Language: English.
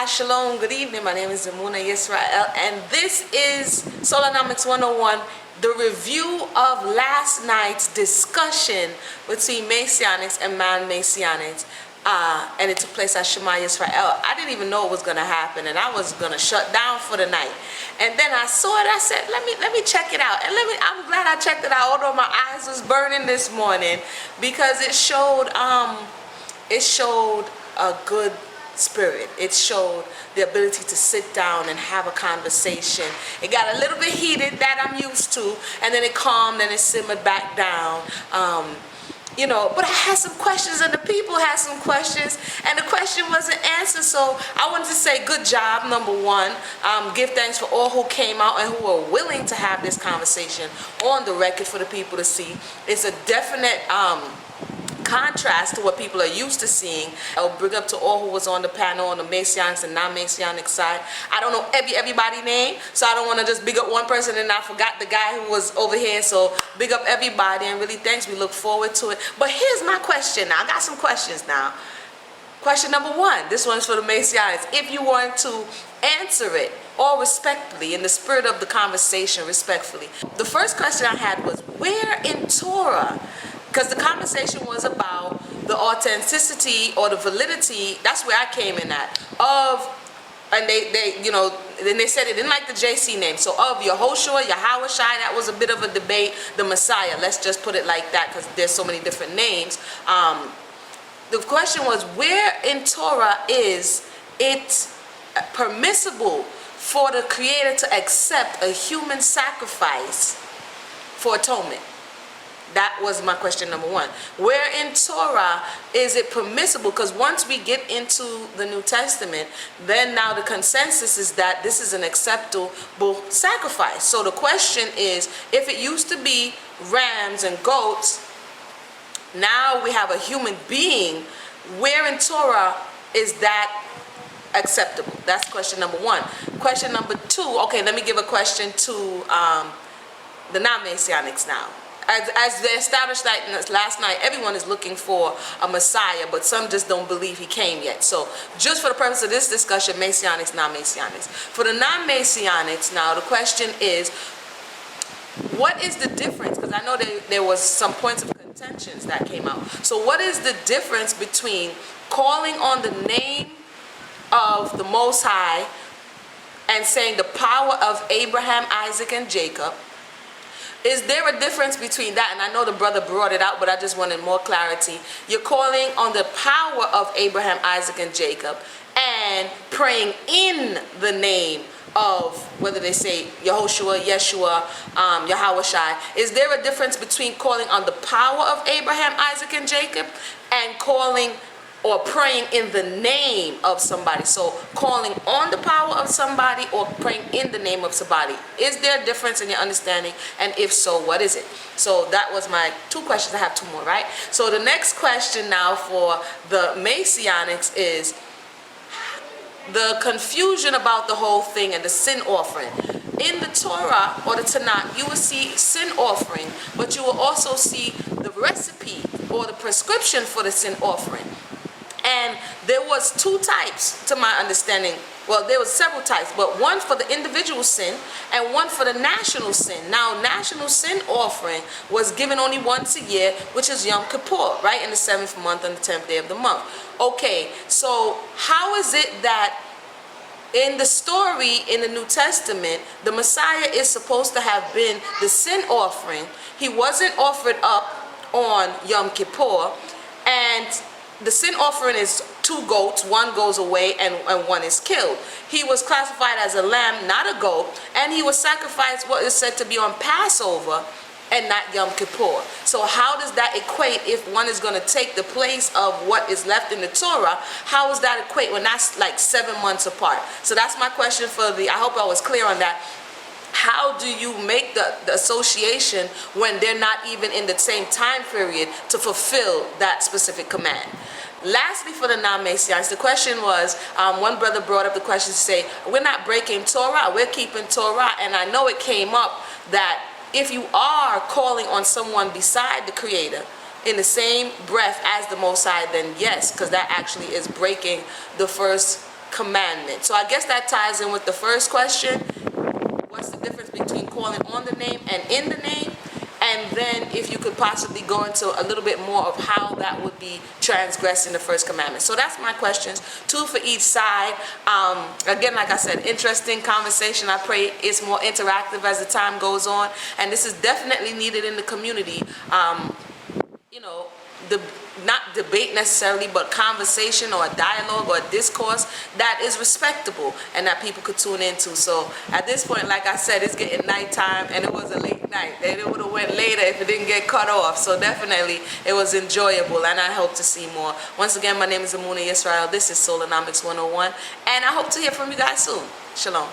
Shabbat Shalom. Good evening. My name is Zamuna Yisrael, and this is Solonomics 101, the review of last night's discussion between Messianics and non-Messianics. And it took place at Shema Yisrael. I didn't even know it was going to happen, and I was going to shut down for the night. And then I saw it. I said, let me check it out. And I'm glad I checked it out, although my eyes was burning this morning, because it showed a good spirit. It showed the ability to sit down and have a conversation. It got a little bit heated, that I'm used to, and then it calmed and it simmered back down. But I had some questions, and the people had some questions, and the question wasn't answered. So I wanted to say good job, number one. Give thanks for all who came out and who are willing to have this conversation on the record for the people to see. It's a definite contrast to what people are used to seeing. I'll bring up to all who was on the panel on the Messianic and Non-Messianic side. I don't know everybody's name, so I don't want to just big up one person and I forgot the guy who was over here. So big up everybody, and really thanks. We look forward to it. But here's my question now. I got some questions now. Question number one. This one's for the Messianics. If you want to answer it, all respectfully, in the spirit of the conversation, respectfully. The first question I had was, where in Torah? Because the conversation was about the authenticity or the validity, that's where I came in at, and then they said it didn't like the JC name, so of Yehoshua, Yahawashi, that was a bit of a debate, the Messiah, let's just put it like that because there's so many different names. The question was, where in Torah is it permissible for the Creator to accept a human sacrifice for atonement? That was my question number one. Where in Torah is it permissible? Because once we get into the New Testament, then now the consensus is that this is an acceptable sacrifice. So the question is, if it used to be rams and goats, now we have a human being. Where in Torah is that acceptable? That's question number one. Question number two, okay, let me give a question to the non-Messianics now. As they established last night, everyone is looking for a Messiah, but some just don't believe he came yet. So just for the purpose of this discussion, Messianics, non-Messianics. For the non-Messianics now, the question is, what is the difference? Because I know there was some points of contentions that came out. So what is the difference between calling on the name of the Most High and saying the power of Abraham, Isaac, and Jacob? Is there a difference between that? And I know the brother brought it out, but I just wanted more clarity. You're calling on the power of Abraham, Isaac, and Jacob, and praying in the name of, whether they say Yehoshua, Yeshua, Yahawashi. Is there a difference between calling on the power of Abraham, Isaac, and Jacob, and calling or praying in the name of somebody? So calling on the power of somebody or praying in the name of somebody. Is there a difference in your understanding? And if so, what is it? So that was my two questions. I have two more, right? So the next question now for the Messianics is the confusion about the whole thing and the sin offering. In the Torah or the Tanakh, you will see sin offering, but you will also see the recipe or the prescription for the sin offering. And there was two types, to my understanding. Well, there was several types, but one for the individual sin and one for the national sin. Now, national sin offering was given only once a year, which is Yom Kippur, right, in the 7th month and the 10th day of the month. Okay, so how is it that in the story in the New Testament, the Messiah is supposed to have been the sin offering? He wasn't offered up on Yom Kippur, and the sin offering is 2 goats, one goes away and one is killed. He was classified as a lamb, not a goat, and he was sacrificed what is said to be on Passover and not Yom Kippur. So how does that equate if one is going to take the place of what is left in the Torah? How does that equate when that's like 7 months apart? So that's my question for I hope I was clear on that. How do you make the association when they're not even in the same time period to fulfill that specific command? Lastly, for the non-Messianics, the question was, one brother brought up the question to say, we're not breaking Torah, we're keeping Torah. And I know it came up that if you are calling on someone beside the Creator in the same breath as the Most High, then yes, because that actually is breaking the first commandment. So I guess that ties in with the first question. What's the difference between calling on the name and in the name? And then if you could possibly go into a little bit more of how that would be transgressing the first commandment. So that's my questions, 2 for each side. Again, like I said, interesting conversation. I pray it's more interactive as the time goes on. And this is definitely needed in the community. You know, not debate necessarily, but conversation or a dialogue or a discourse that is respectable and that people could tune into. So at this point, like I said, it's getting nighttime and it was a late night. It would have went later if it didn't get cut off. So definitely it was enjoyable and I hope to see more. Once again, my name is Amuna Yisrael. This is Solonomics 101 and I hope to hear from you guys soon. Shalom.